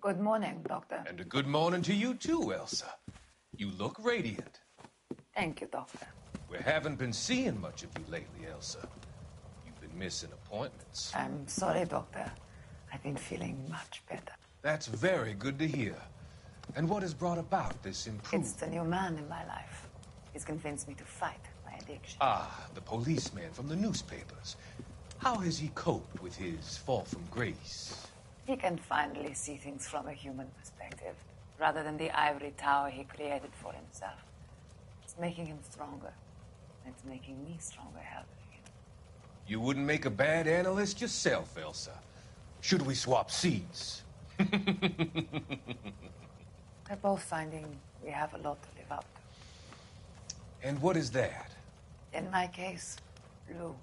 Good morning, Doctor. And a good morning to you too, Elsa. You look radiant. Thank you, Doctor. We haven't been seeing much of you lately, Elsa. You've been missing appointments. I'm sorry, Doctor. I've been feeling much better. That's very good to hear. And what has brought about this improvement? It's the new man in my life. He's convinced me to fight my addiction. Ah, the policeman from the newspapers. How has he coped with his fall from grace? He can finally see things from a human perspective, rather than the ivory tower he created for himself. It's making him stronger. It's making me stronger helping him. You wouldn't make a bad analyst yourself, Elsa. Should we swap seats? We're both finding we have a lot to live up to. And what is that? In my case, Lou.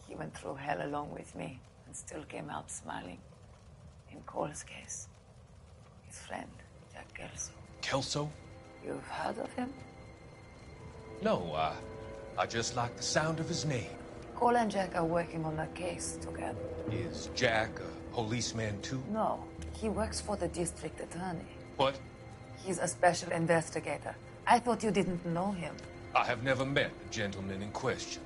He went through hell along with me and still came out smiling. In Cole's case, his friend, Jack Kelso. Kelso? You've heard of him? No, I just like the sound of his name. Cole and Jack are working on a case together. Is Jack a policeman too? No, he works for the district attorney. What? He's a special investigator. I thought you didn't know him. I have never met the gentleman in question.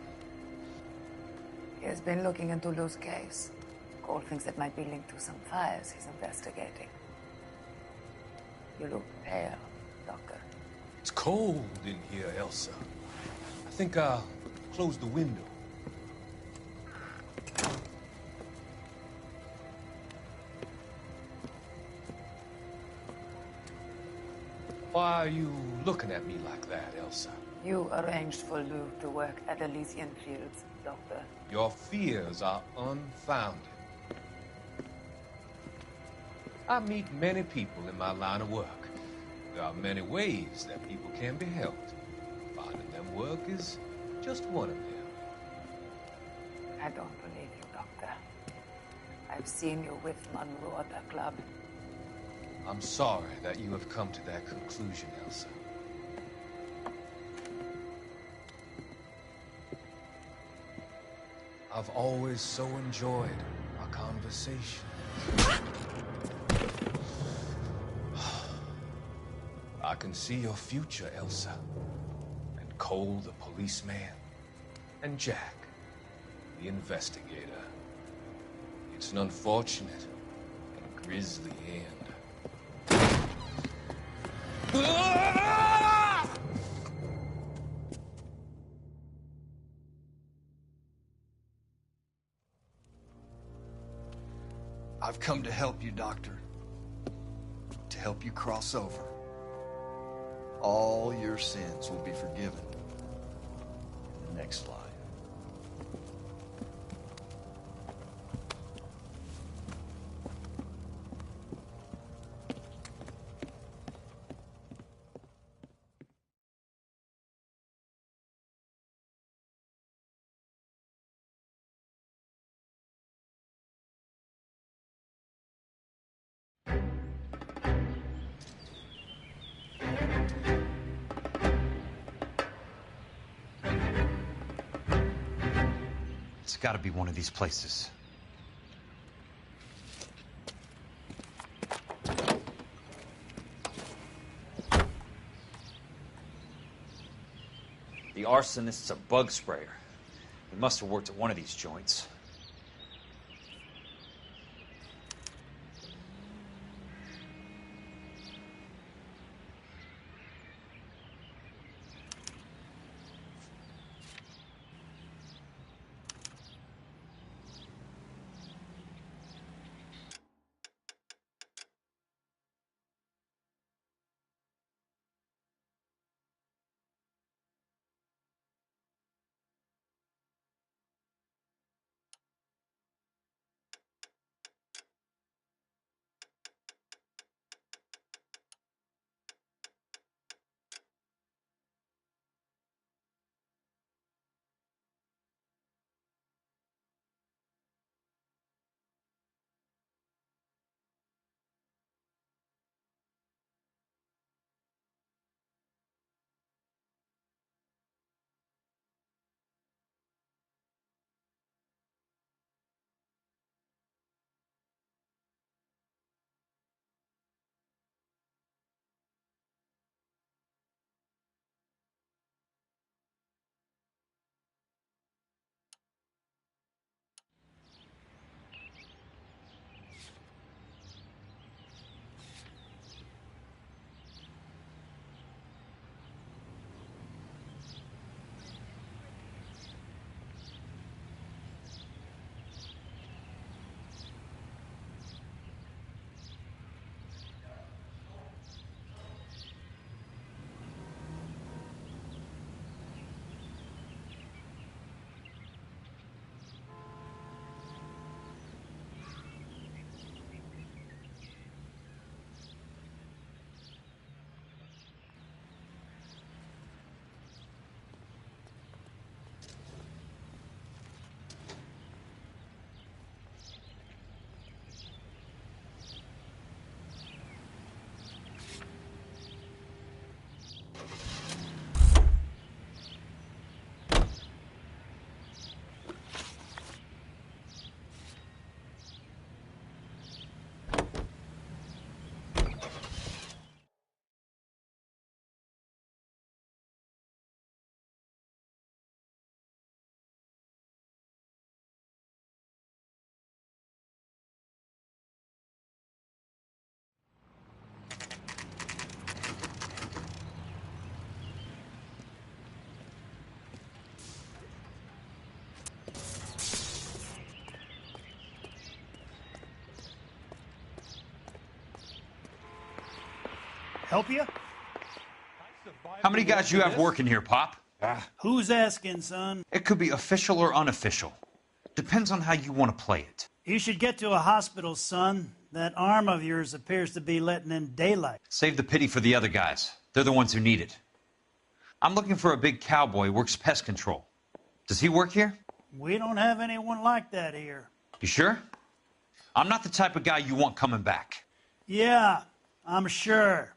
He has been looking into Lou's case. Cole thinks it might be linked to some fires he's investigating. You look pale, Doctor. It's cold in here, Elsa. I think I'll close the window. Why are you looking at me like that, Elsa? You arranged for Lou to work at Elysian Fields, Doctor. Your fears are unfounded. I meet many people in my line of work. There are many ways that people can be helped. Finding them work is just one of them. I don't believe you, Doctor. I've seen you with Monroe at the club. I'm sorry that you have come to that conclusion, Elsa. I've always so enjoyed our conversations. I can see your future, Elsa. And Cole, the policeman. And Jack, the investigator. It's an unfortunate and grisly end. I've come to help you, Doctor. To help you cross over. All your sins will be forgiven in the next life. It's got to be one of these places. The arsonist's a bug sprayer. We must have worked at one of these joints. Help you? How many guys you have working here, Pop? Who's asking, son? It could be official or unofficial. Depends on how you want to play it. You should get to a hospital, son. That arm of yours appears to be letting in daylight. Save the pity for the other guys. They're the ones who need it. I'm looking for a big cowboy who works pest control. Does he work here? We don't have anyone like that here. You sure? I'm not the type of guy you want coming back. Yeah, I'm sure.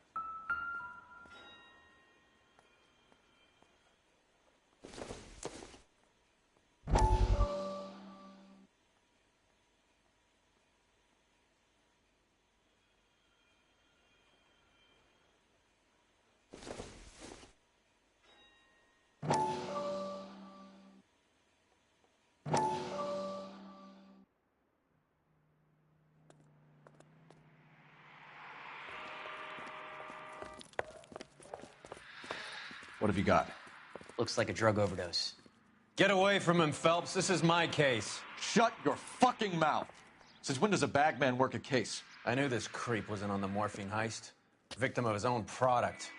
What have you got? Looks like a drug overdose. Get away from him, Phelps. This is my case. Shut your fucking mouth. Since when does a bagman work a case? I knew this creep was in on the morphine heist. Victim of his own product.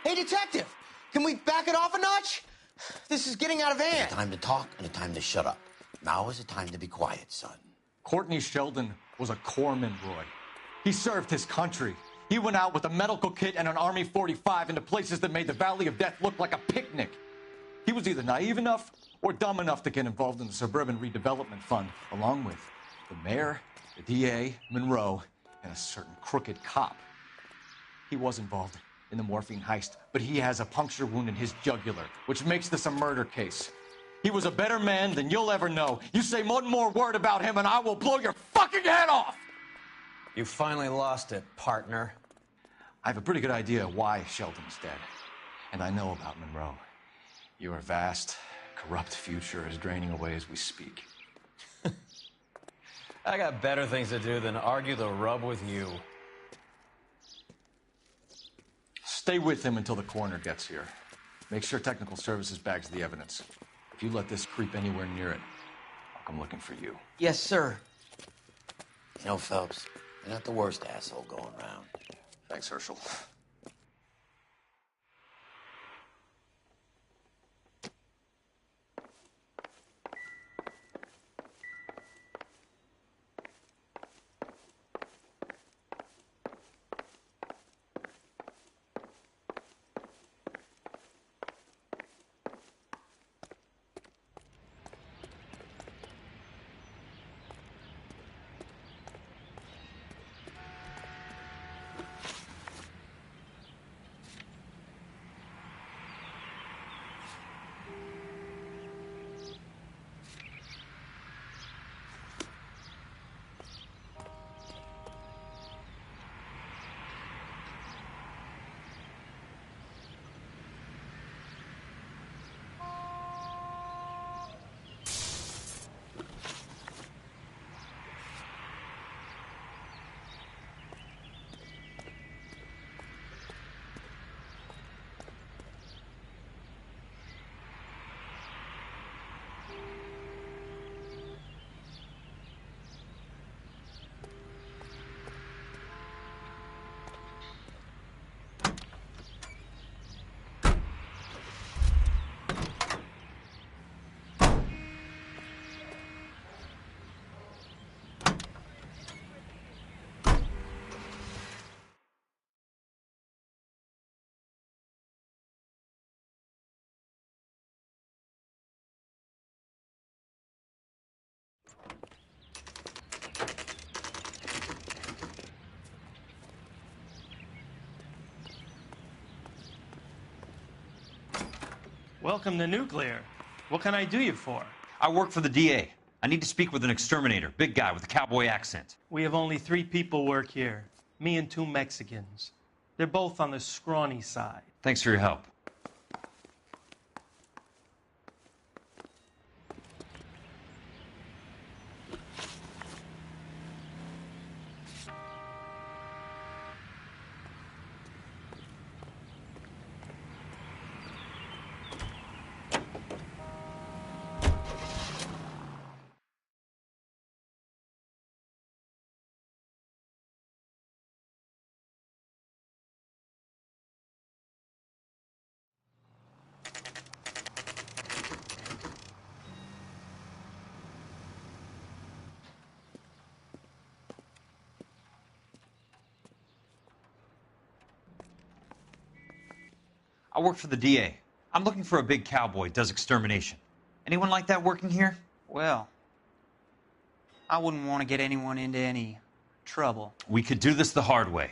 Hey, detective! Can we back it off a notch? This is getting out of hand. A time to talk and a time to shut up. Now is a time to be quiet, son. Courtney Sheldon was a corpsman, Roy. He served his country. He went out with a medical kit and an Army 45 into places that made the Valley of Death look like a picnic. He was either naive enough or dumb enough to get involved in the Suburban Redevelopment Fund, along with the mayor, the DA, Monroe, and a certain crooked cop. He was involved in the morphine heist, but he has a puncture wound in his jugular, which makes this a murder case. He was a better man than you'll ever know. You say one more word about him and I will blow your fucking head off! You finally lost it, partner. I have a pretty good idea why Sheldon's dead. And I know about Monroe. Your vast, corrupt future is draining away as we speak. I got better things to do than argue the rub with you. Stay with him until the coroner gets here. Make sure technical services bags the evidence. If you let this creep anywhere near it, I'll come looking for you. Yes, sir. You know, Phelps, you're not the worst asshole going around. Thanks, Herschel. Welcome to Nuclear. What can I do you for? I work for the DA. I need to speak with an exterminator, big guy with a cowboy accent. We have only 3 people work here. Me and 2 Mexicans. They're both on the scrawny side. Thanks for your help. I work for the DA. I'm looking for a big cowboy, does extermination. Anyone like that working here? Well, I wouldn't want to get anyone into any trouble. We could do this the hard way.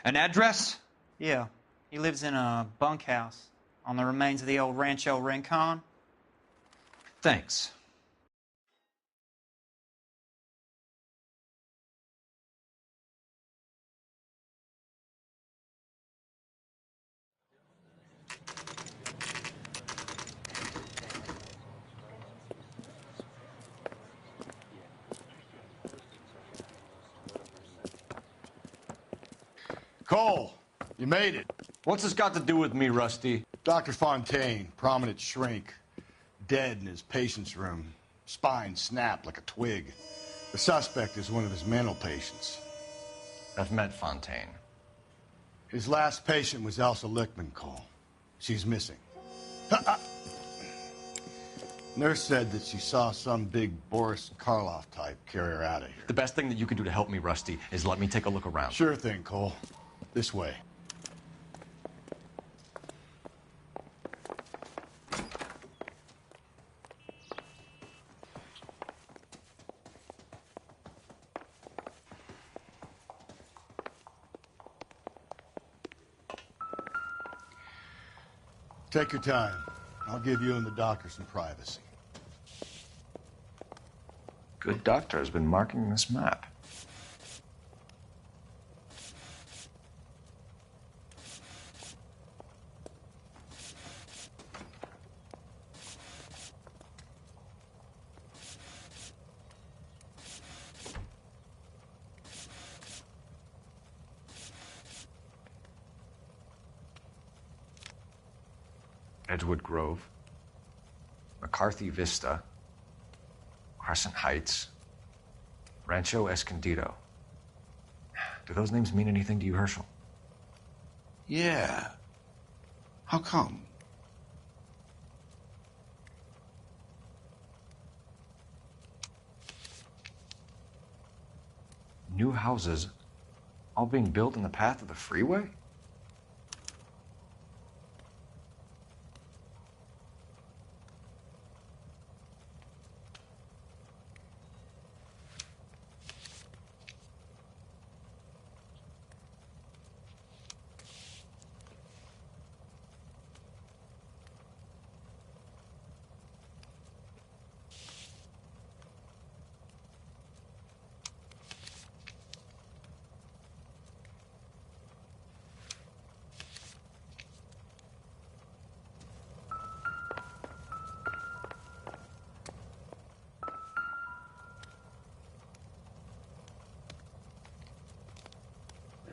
An address? Yeah, he lives in a bunkhouse on the remains of the old Rancho Rincon. Thanks. Cole, you made it. What's this got to do with me, Rusty? Dr. Fontaine, prominent shrink, dead in his patient's room. Spine snapped like a twig. The suspect is one of his mental patients. I've met Fontaine. His last patient was Elsa Lichtman, Cole. She's missing. Nurse said that she saw some big Boris Karloff type carry her out of here. The best thing that you can do to help me, Rusty, is let me take a look around. Sure thing, Cole. This way. Take your time. I'll give you and the doctor some privacy. Good doctor has been marking this map. Edgewood Grove, McCarthy Vista, Crescent Heights, Rancho Escondido. Do those names mean anything to you, Herschel? Yeah. How come? New houses all being built in the path of the freeway?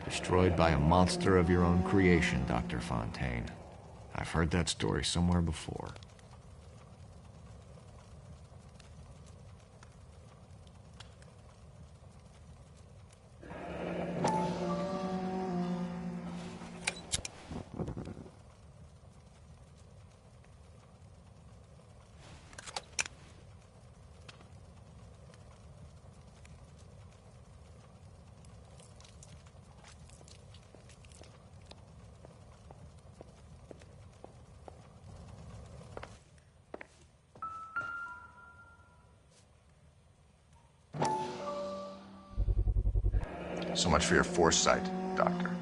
Destroyed by a monster of your own creation, Dr. Fontaine. I've heard that story somewhere before. So much for your foresight, Doctor.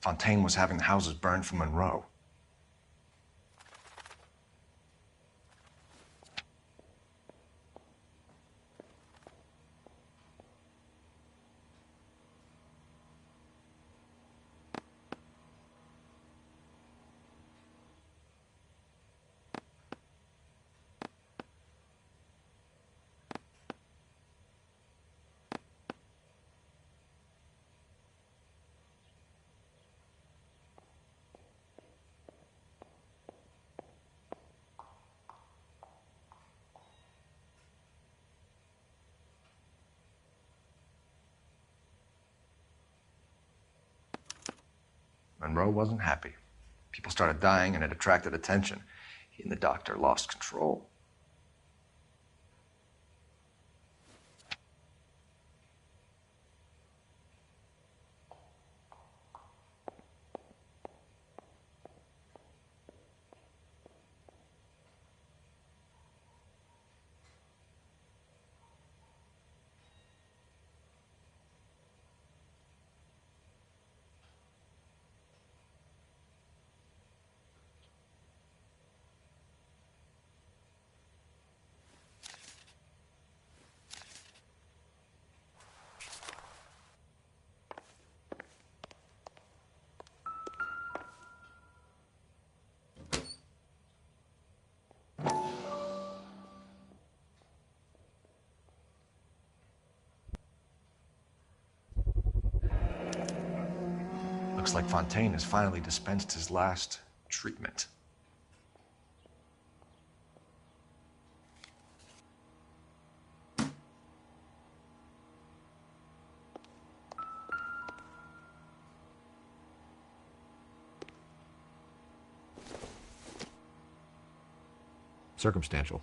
Fontaine was having the houses burned for Monroe. Monroe wasn't happy. People started dying and it attracted attention. He and the doctor lost control. Looks like Fontaine has finally dispensed his last treatment. Circumstantial.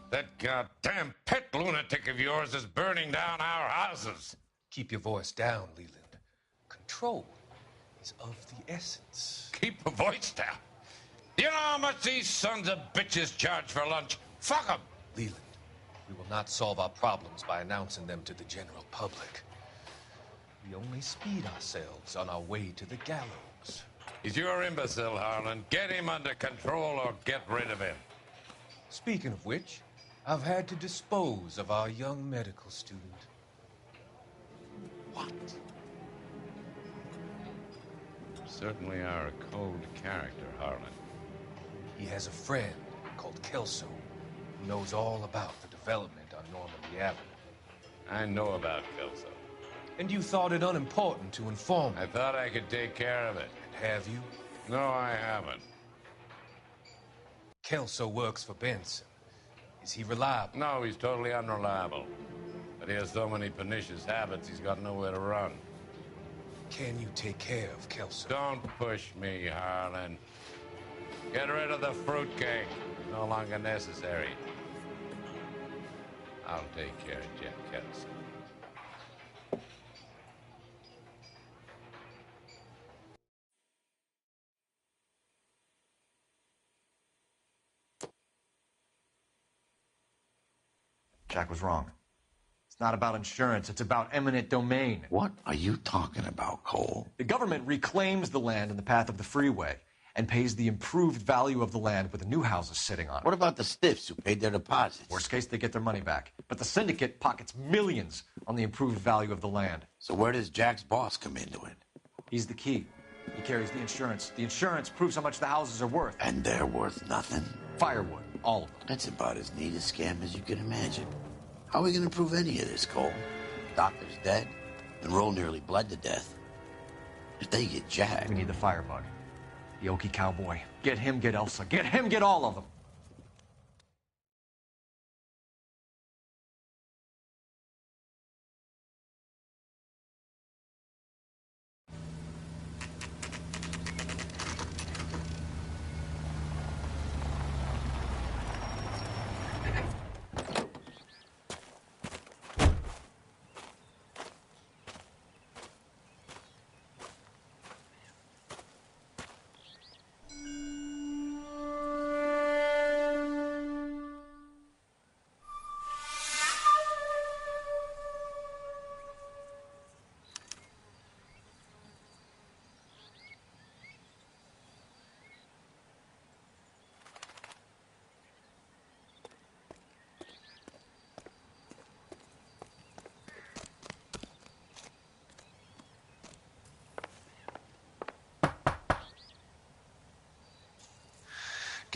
That goddamn pet lunatic of yours is burning down our houses. Keep your voice down, Leland. Control is of the essence. Keep your voice down? You know how much these sons of bitches charge for lunch? Fuck them! Leland, we will not solve our problems by announcing them to the general public. We only speed ourselves on our way to the gallows. He's your imbecile, Harlan. Get him under control or get rid of him. Speaking of which, I've had to dispose of our young medical student. What? You certainly are a cold character, Harlan. He has a friend called Kelso who knows all about the development on Normandy Avenue. I know about Kelso. And you thought it unimportant to inform me. I thought I could take care of it. And have you? No, I haven't. Kelso works for Benson. Is he reliable? No, he's totally unreliable. But he has so many pernicious habits, he's got nowhere to run. Can you take care of Kelso? Don't push me, Harlan. Get rid of the fruitcake. It's no longer necessary. I'll take care of Jeff Kelso. Jack was wrong. It's not about insurance, it's about eminent domain. What are you talking about, Cole? The government reclaims the land in the path of the freeway and pays the improved value of the land with the new houses sitting on it. What about the stiffs who paid their deposits? Worst case, they get their money back. But the syndicate pockets millions on the improved value of the land. So where does Jack's boss come into it? He's the key. He carries the insurance. The insurance proves how much the houses are worth. And they're worth nothing? Firewood, all of them. That's about as neat a scam as you can imagine. How are we going to prove any of this, Cole? Doctor's dead. Monroe nearly bled to death. If they get Jack... We need the firebug. The Okie cowboy. Get him, get Elsa. Get him, get all of them.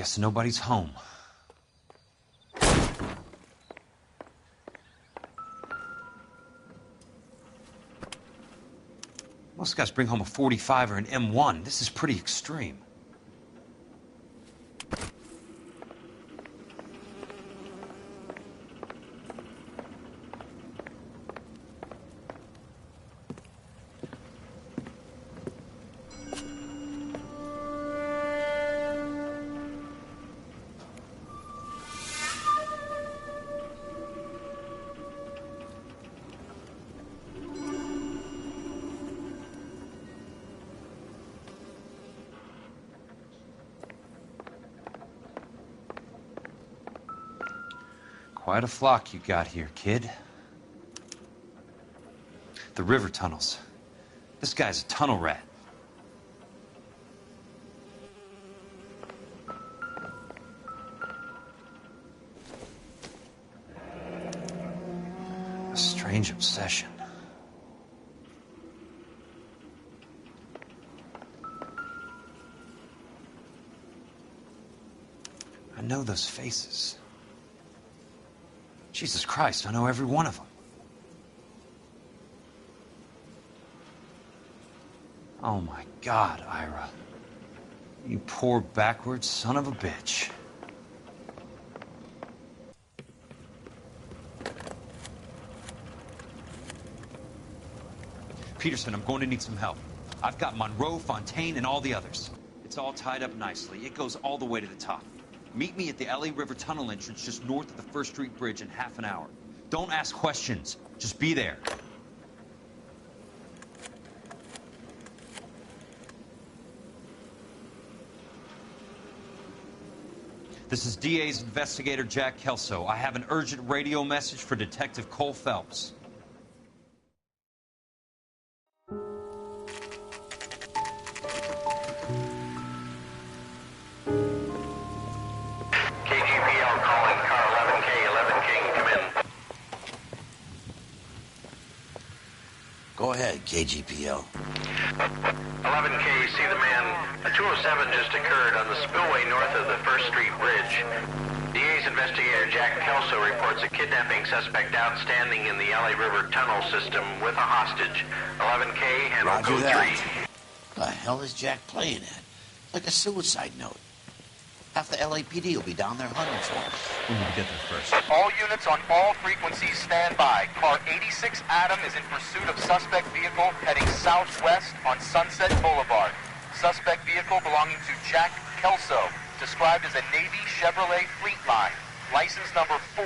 Guess nobody's home. Most guys bring home a 45 or an M1. This is pretty extreme. Quite a flock you got here, kid. The river tunnels. This guy's a tunnel rat. A strange obsession. I know those faces. Jesus Christ, I know every one of them. Oh my God, Ira. You poor backwards son of a bitch. Peterson, I'm going to need some help. I've got Monroe, Fontaine, and all the others. It's all tied up nicely. It goes all the way to the top. Meet me at the LA River Tunnel entrance just north of the First Street Bridge in half an hour. Don't ask questions. Just be there. This is DA's investigator Jack Kelso. I have an urgent radio message for Detective Cole Phelps. Go ahead, KGPL. 11K, see the man. A 207 just occurred on the spillway north of the First Street Bridge. DA's investigator Jack Kelso reports a kidnapping suspect outstanding in the LA River tunnel system with a hostage. 11K, handle Roger code that. 3. The hell is Jack playing at? Like a suicide note. Half the LAPD will be down there hunting for him. We need to get there first. All units on all frequencies stand by. Car 86 Adam is in pursuit of suspect vehicle heading southwest on Sunset Boulevard. Suspect vehicle belonging to Jack Kelso, described as a Navy Chevrolet Fleetline. License number 4,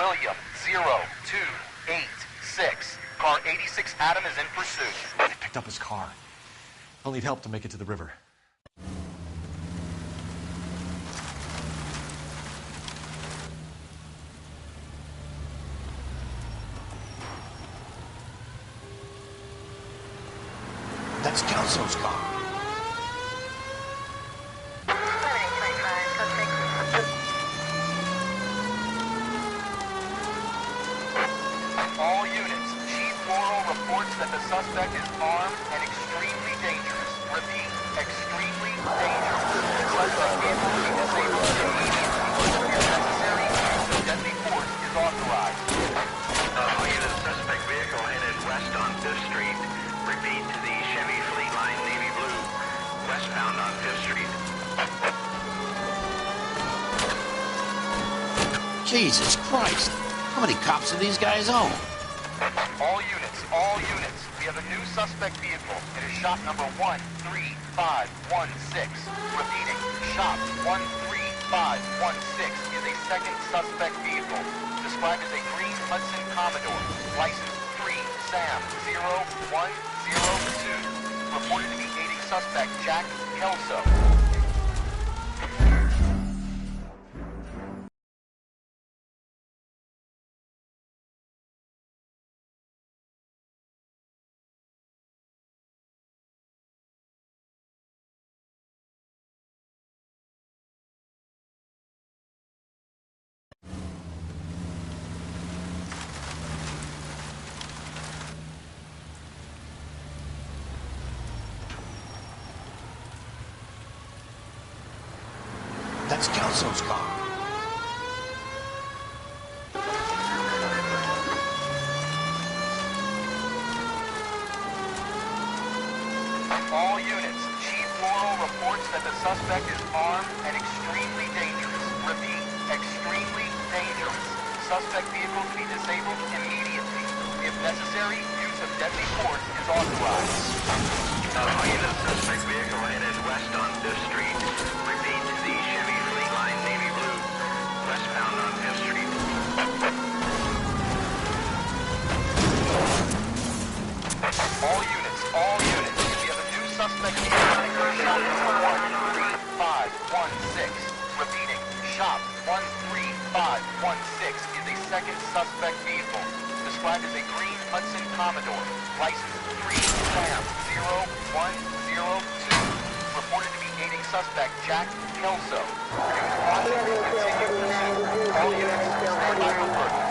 William 0286. Car 86 Adam is in pursuit. They picked up his car. I'll need help to make it to the river. That's Kelso's car. All units, Chief Laurel reports that the suspect is armed and extremely dangerous. Repeat, extremely dangerous. The suspect vehicle will be disabled immediately. If necessary, use of deadly force is authorized. All units, suspect vehicle headed west on 5th Street. Repeat to the Chevy Fleetline Navy Blue, westbound on 5th Street. Jesus Christ. How many cops do these guys own? All units, we have a new suspect vehicle. It is shop number 13516. Repeating, shop 13516 is a second suspect vehicle, described as a green Hudson Commodore, license 3 Sam 0102, reported to be aiding suspect Jack Kelso. It's Kelso's car. All units, Chief Laurel reports that the suspect is armed and extremely dangerous. Repeat, extremely dangerous. Suspect vehicle to be disabled immediately. If necessary, use of deadly force is authorized. All units, suspect vehicle headed west on 5th Street. Repeat, the Chevy Fleet Line Navy Blue, westbound on 5th Street. All units, if you have a new suspect vehicle, shop 13516. Repeating, shop 13516 is a second suspect vehicle, described as a green Hudson Commodore, license 3-0-102, reported to be aiding suspect Jack Kelso. Reduced quantity, continue pursuit. All units, stand by for further.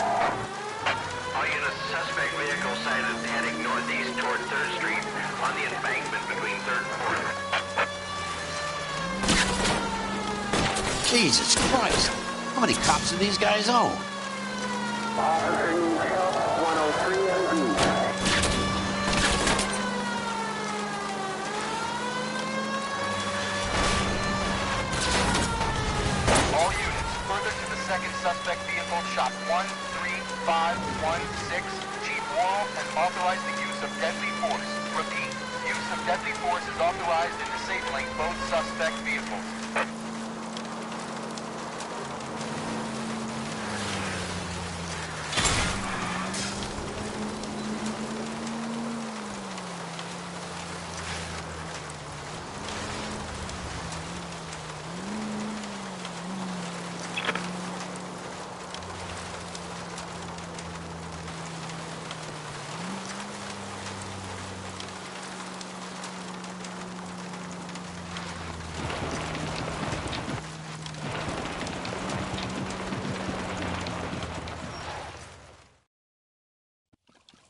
All units, suspect vehicle sighted heading northeast toward 3rd Street on the embankment between 3rd and 4th. Jesus Christ. How many cops do these guys own? All units, further to the second suspect vehicle, shop 13516. Chief Laurel has authorized the use of deadly force. Repeat, use of deadly force is authorized in disabling both suspect vehicles.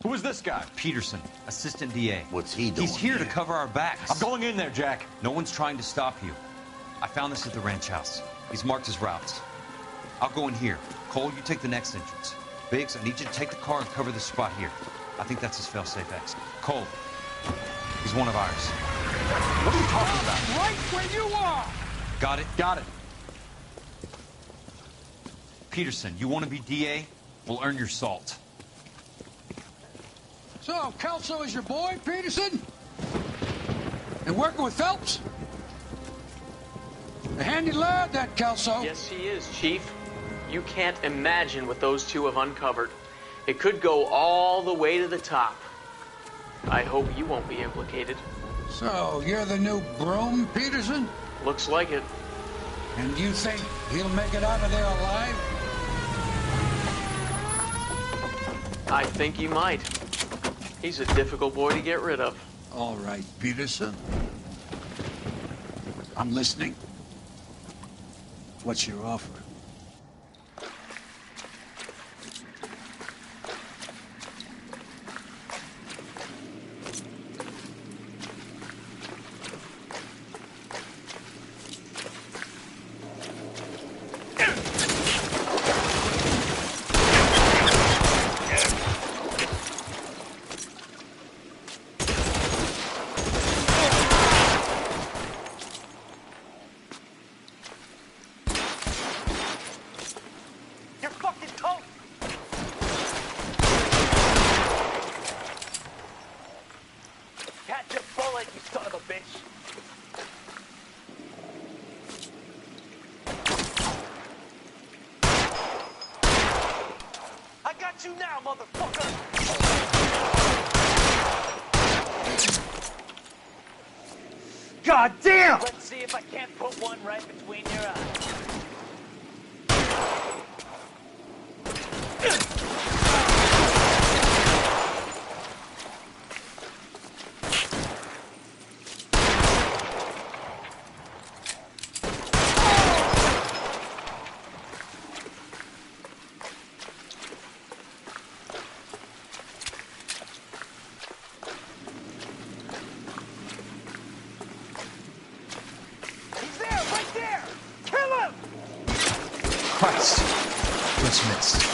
Who is this guy? Peterson, assistant DA. What's he doing? He's here to cover our backs. I'm going in there, Jack. No one's trying to stop you. I found this at the ranch house. He's marked his routes. I'll go in here. Cole, you take the next entrance. Biggs, I need you to take the car and cover this spot here. I think that's his fail-safe exit. Cole, he's one of ours. What are you talking about? Right where you are! Got it? Got it. Peterson, you want to be DA? We'll earn your salt. So, Kelso is your boy, Peterson? And working with Phelps? A handy lad, that Kelso. Yes, he is, Chief. You can't imagine what those two have uncovered. It could go all the way to the top. I hope you won't be implicated. So, you're the new broom, Peterson? Looks like it. And you think he'll make it out of there alive? I think he might. He's a difficult boy to get rid of. All right, Peterson. I'm listening. What's your offer? You now, motherfucker! God damn! Let's see if I can't put one right between your eyes. Christ. Just missed.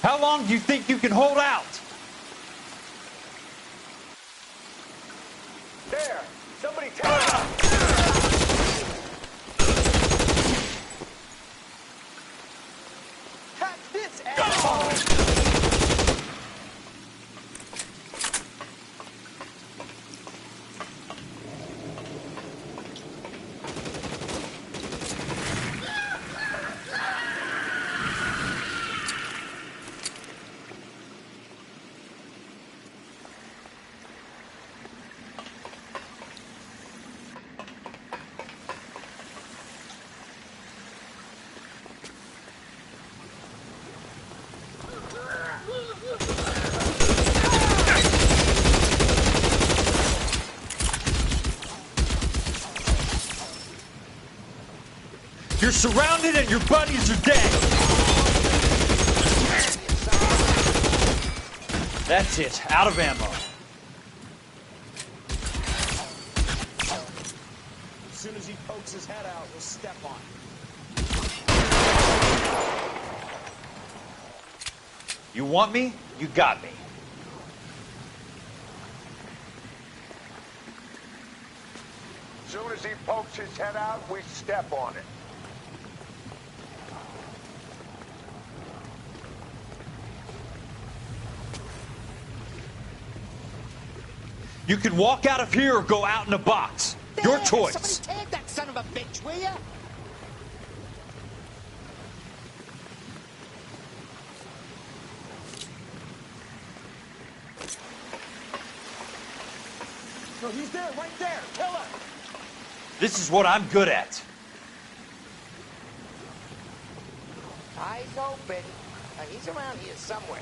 How long do you think you can hold out? There! Somebody take it up! Catch this, asshole! You're surrounded and your buddies are dead. That's it. Out of ammo. As soon as he pokes his head out, we'll step on him. You want me? You got me. As soon as he pokes his head out, we step on it. You can walk out of here or go out in a box. Your choice. Somebody tag that son of a bitch, will ya? No, he's there, right there. Kill him. This is what I'm good at. Eyes open. He's around here somewhere.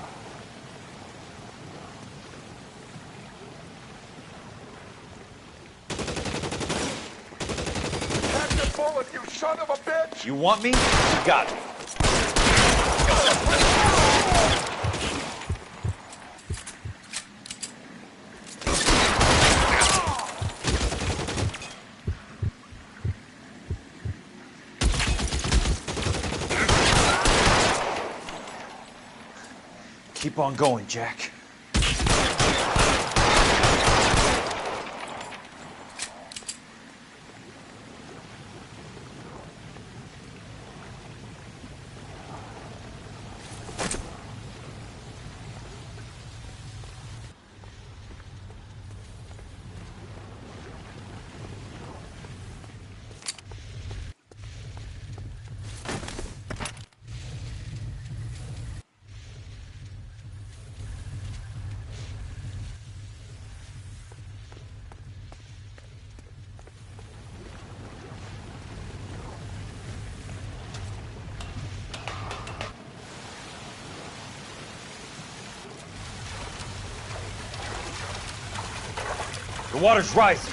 Bullet, you son of a bitch! You want me? You got me. Keep on going, Jack. The water's rising.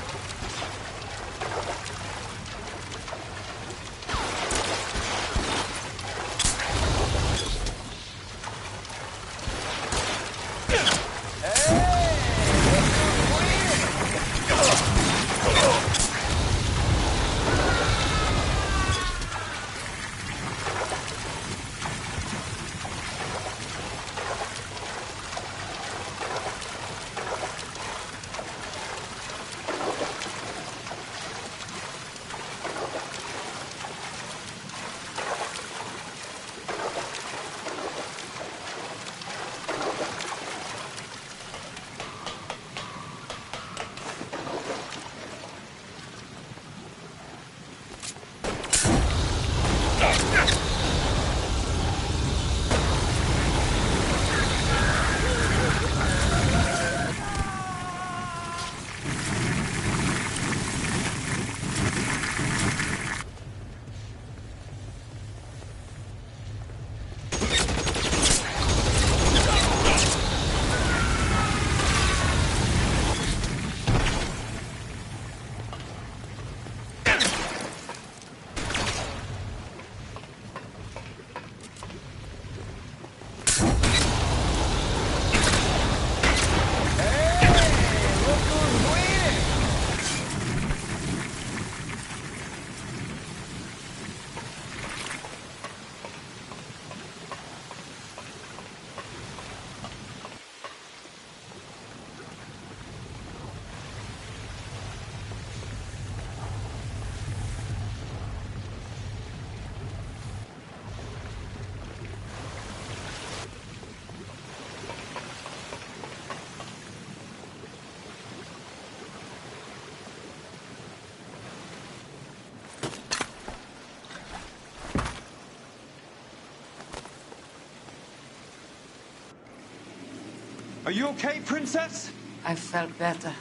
Are you okay, Princess? I felt better.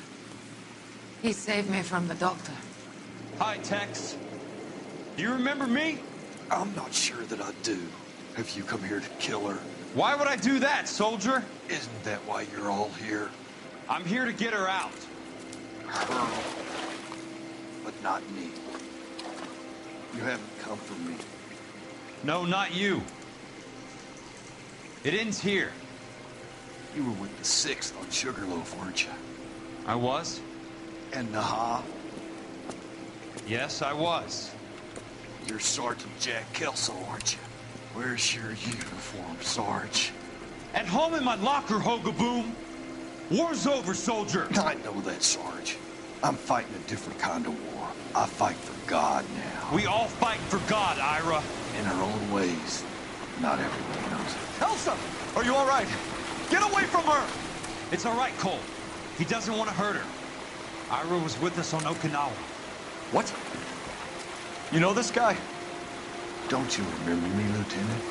He saved me from the doctor. Hi, Tex. Do you remember me? I'm not sure that I do. Have you come here to kill her? Why would I do that, soldier? Isn't that why you're all here? I'm here to get her out. Her. But not me. You haven't come for me. No, not you. It ends here. You were with the 6th on Sugarloaf, weren't you? I was? And Naha? Yes, I was. You're Sergeant Jack Kelso, aren't you? Where's your uniform, Sarge? At home in my locker, Hogaboom. War's over, soldier. I know that, Sarge. I'm fighting a different kind of war. I fight for God now. We all fight for God, Ira. In our own ways. Not everybody knows it. Elsa! Are you all right? Get away from her! It's all right, Cole. He doesn't want to hurt her. Ira was with us on Okinawa. What? You know this guy? Don't you remember me, Lieutenant?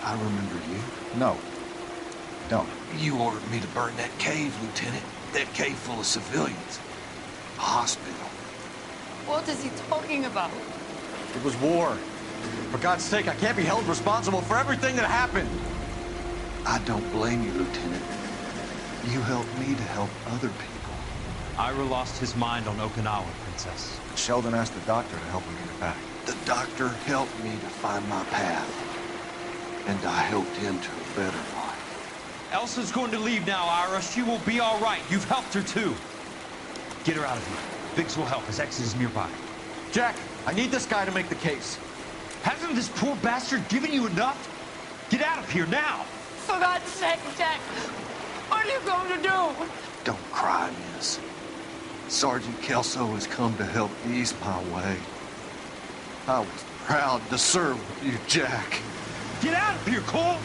I remember you. No. Don't. You ordered me to burn that cave, Lieutenant. That cave full of civilians. A hospital. What is he talking about? It was war. For God's sake, I can't be held responsible for everything that happened. I don't blame you, Lieutenant. You helped me to help other people. Ira lost his mind on Okinawa, Princess. Sheldon asked the doctor to help him get it back. The doctor helped me to find my path. And I helped him to a better life. Elsa's going to leave now, Ira. She will be all right. You've helped her, too. Get her out of here. Biggs will help. His exit is nearby. Jack, I need this guy to make the case. Hasn't this poor bastard given you enough? Get out of here now! For God's sake, Jack! What are you going to do? Don't cry, miss. Sergeant Kelso has come to help ease my way. I was proud to serve with you, Jack. Get out of here, Cole!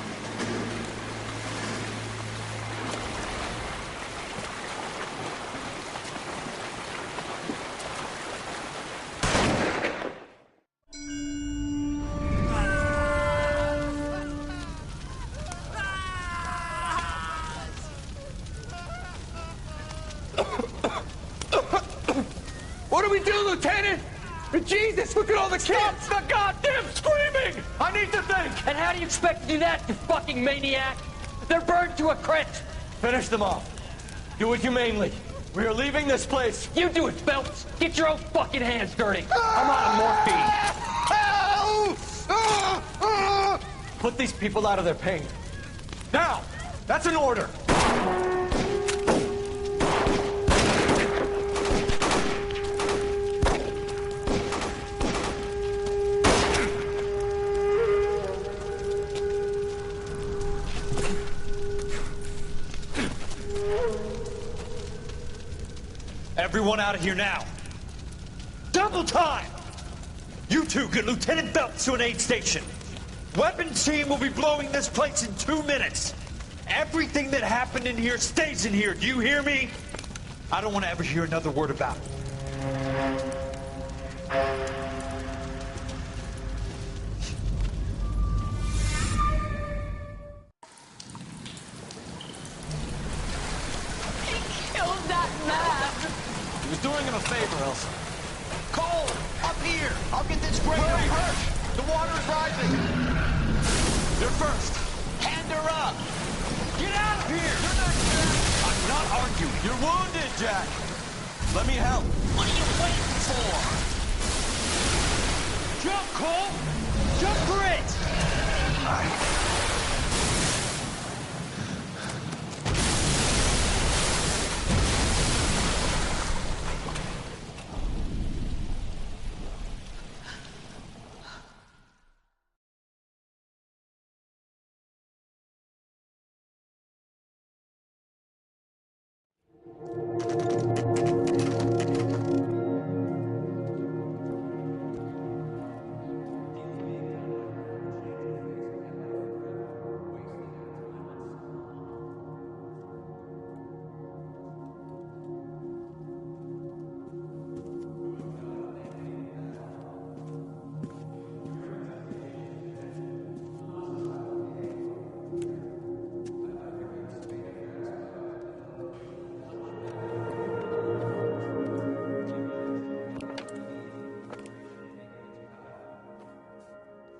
What do we do, Lieutenant? Jesus, look at all the kids! Stop the goddamn screaming! I need to think! And how do you expect to do that, you fucking maniac? They're burned to a crisp! Finish them off. Do it humanely. We are leaving this place. You do it, Phelps. Get your own fucking hands dirty. I'm on morphine. Put these people out of their pain. Now! That's an order! Everyone out of here now. Double time! You two get Lieutenant Phelps to an aid station. Weapons team will be blowing this place in 2 minutes. Everything that happened in here stays in here. Do you hear me? I don't want to ever hear another word about it. Killed that man! He was doing him a favor, Elsa. Cole, up here! I'll get this grader hurt! The water's rising! You're first! Hand her up! Get out of here! You're not Jack! I'm not arguing. You're wounded, Jack! Let me help. What are you waiting for? Jump, Cole! Jump for it!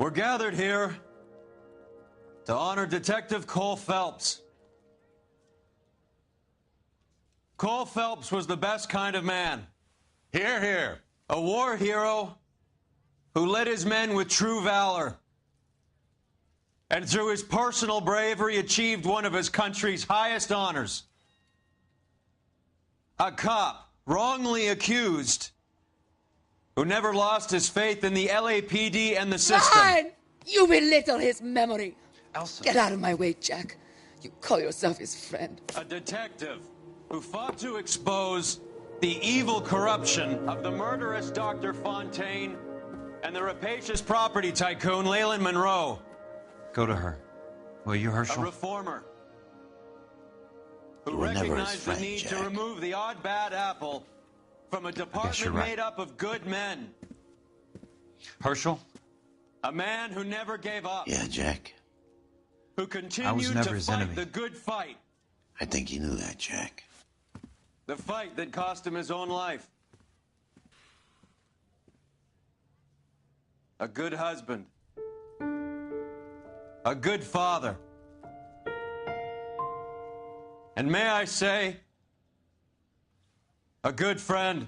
We're gathered here to honor Detective Cole Phelps. Cole Phelps was the best kind of man. Hear, hear. A war hero who led his men with true valor. And through his personal bravery achieved one of his country's highest honors. A cop wrongly accused who never lost his faith in the LAPD and the system. Fine! You belittle his memory. Elsa. Get out of my way, Jack. You call yourself his friend. A detective who fought to expose the evil corruption of the murderous Dr. Fontaine and the rapacious property tycoon Leyland Monroe. Go to her. Will you, Herschel? A reformer who You were never his recognized friend, the need Jack. to remove the odd bad apple from a department right. made up of good men. Herschel? A man who never gave up. Yeah, Jack. Who continued never to his fight enemy. the good fight. I think you knew that, Jack. The fight that cost him his own life. A good husband. A good father. And may I say, a good friend.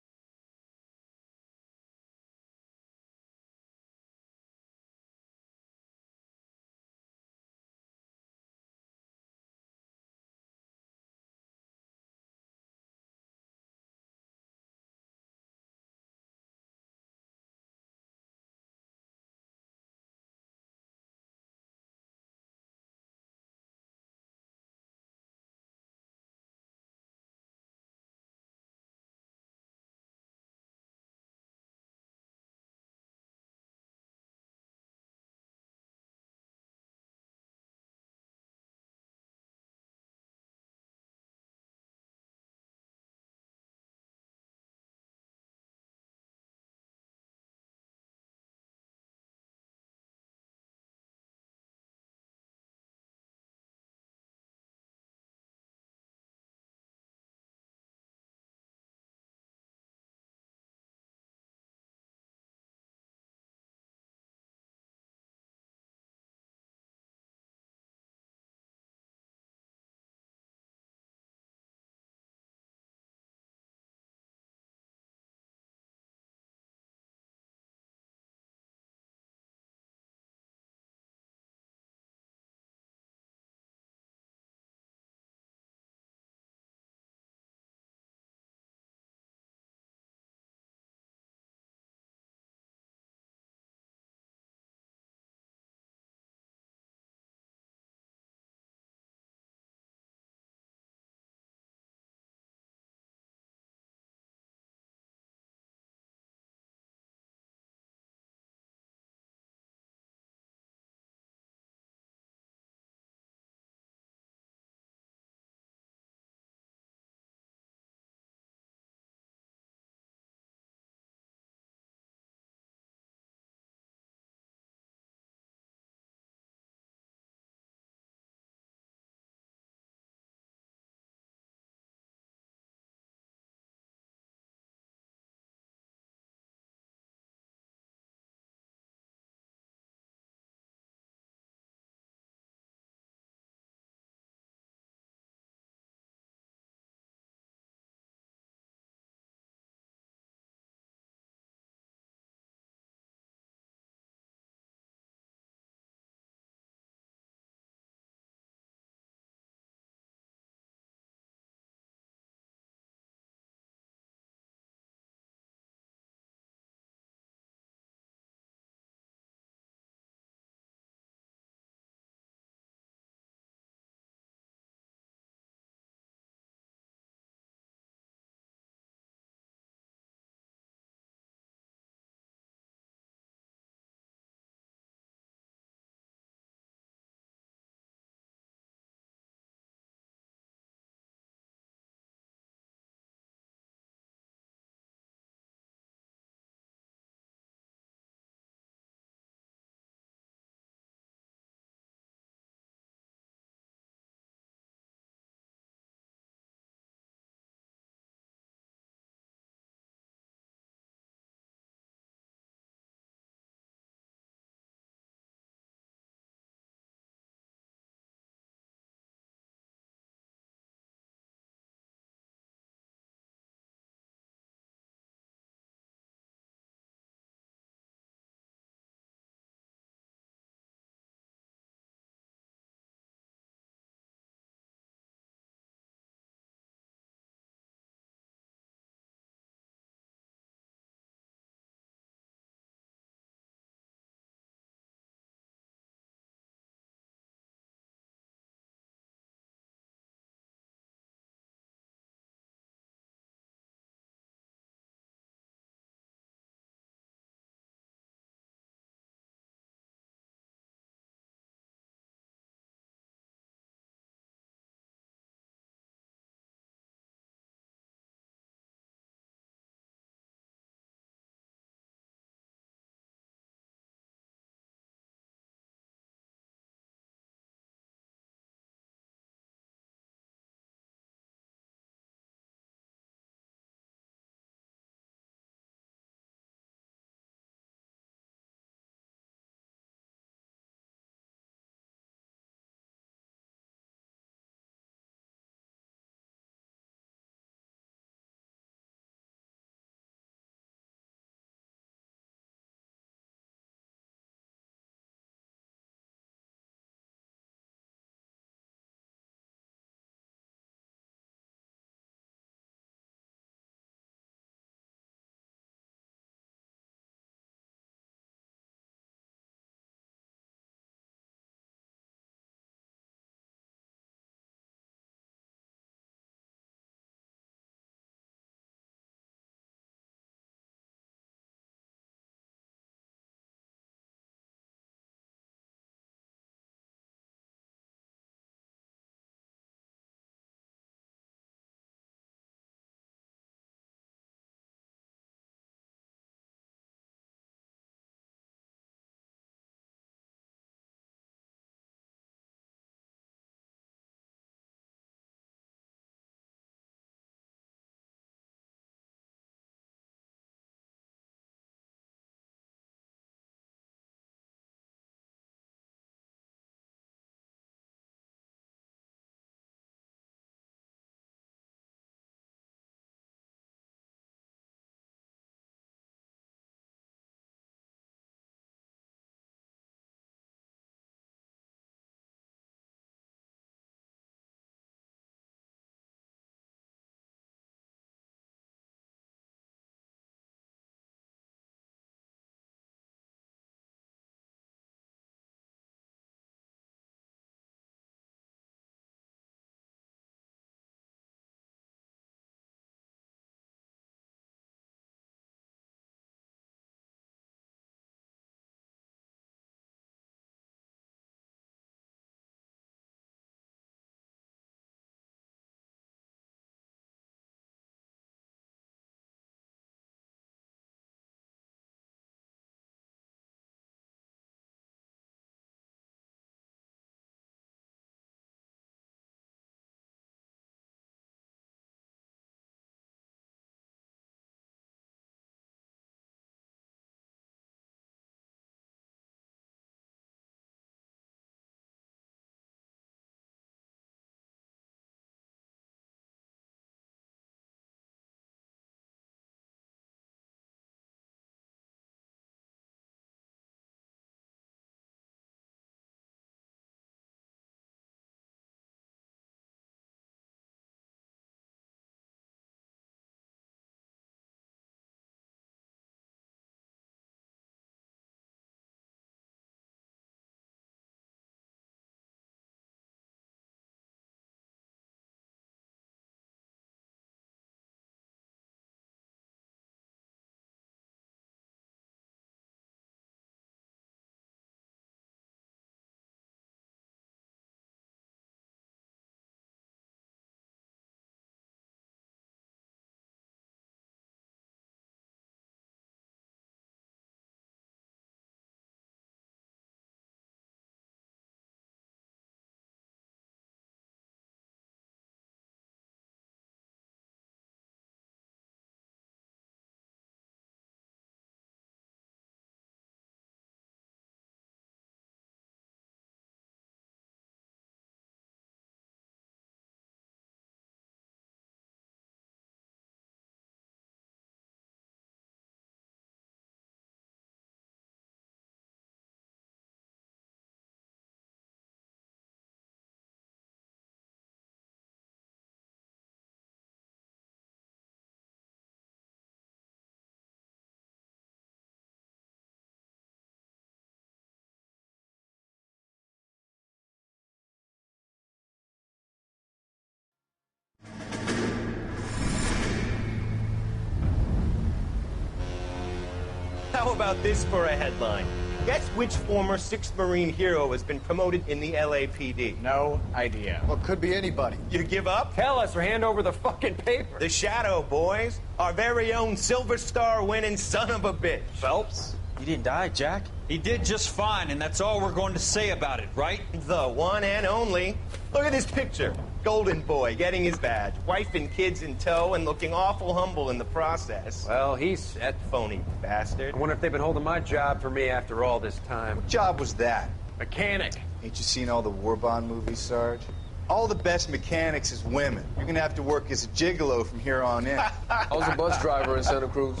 How about this for a headline? Guess which former 6th Marine hero has been promoted in the LAPD? No idea. Well, could be anybody. You give up? Tell us or hand over the fucking paper. The Shadow, boys. Our very own Silver Star winning son of a bitch. Phelps? He didn't die, Jack. He did just fine, and that's all we're going to say about it, right? The one and only. Look at this picture. Golden boy getting his badge, wife and kids in tow, and looking awful humble in the process. Well, he's set. Phony bastard. I wonder if they've been holding my job for me after all this time. What job was that? Mechanic. Ain't you seen all the war bond movies, Sarge? All the best mechanics is women. You're gonna have to work as a gigolo from here on in. I was a bus driver in Santa Cruz.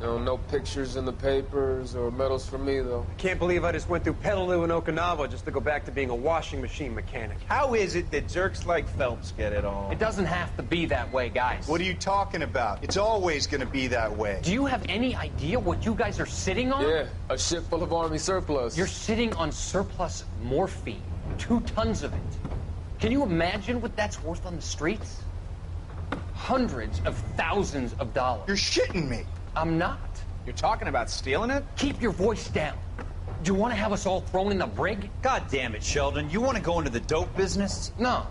You know, no pictures in the papers or medals for me, though. I can't believe I just went through Petaloo and Okinawa just to go back to being a washing machine mechanic. How is it that jerks like Phelps get it all? It doesn't have to be that way, guys. What are you talking about? It's always gonna be that way. Do you have any idea what you guys are sitting on? Yeah, a ship full of Army surplus. You're sitting on surplus morphine. 2 tons of it. Can you imagine what that's worth on the streets? Hundreds of thousands of dollars. You're shitting me. I'm not. You're talking about stealing it? Keep your voice down. Do you want to have us all thrown in the brig? God damn it, Sheldon. You want to go into the dope business? No.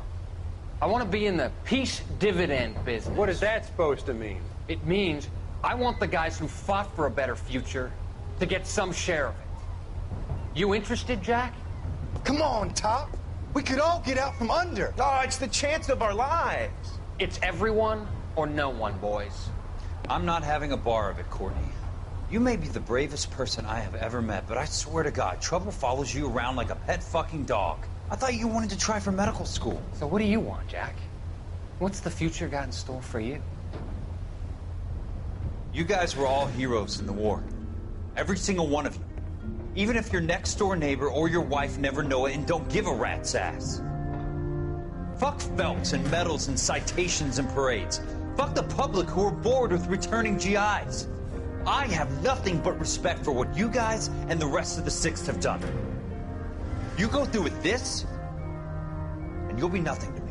I want to be in the peace dividend business. What is that supposed to mean? It means I want the guys who fought for a better future to get some share of it. You interested, Jack? Come on, Top. We could all get out from under. Oh, it's the chance of our lives. It's everyone or no one, boys. I'm not having a bar of it, Courtney. You may be the bravest person I have ever met, but I swear to God, trouble follows you around like a pet fucking dog. I thought you wanted to try for medical school. So what do you want, Jack? What's the future got in store for you? You guys were all heroes in the war. Every single one of you. Even if your next door neighbor or your wife never know it and don't give a rat's ass. Fuck Phelps and medals and citations and parades. Fuck the public who are bored with returning GIs. I have nothing but respect for what you guys and the rest of the 6th have done. You go through with this, and you'll be nothing to me.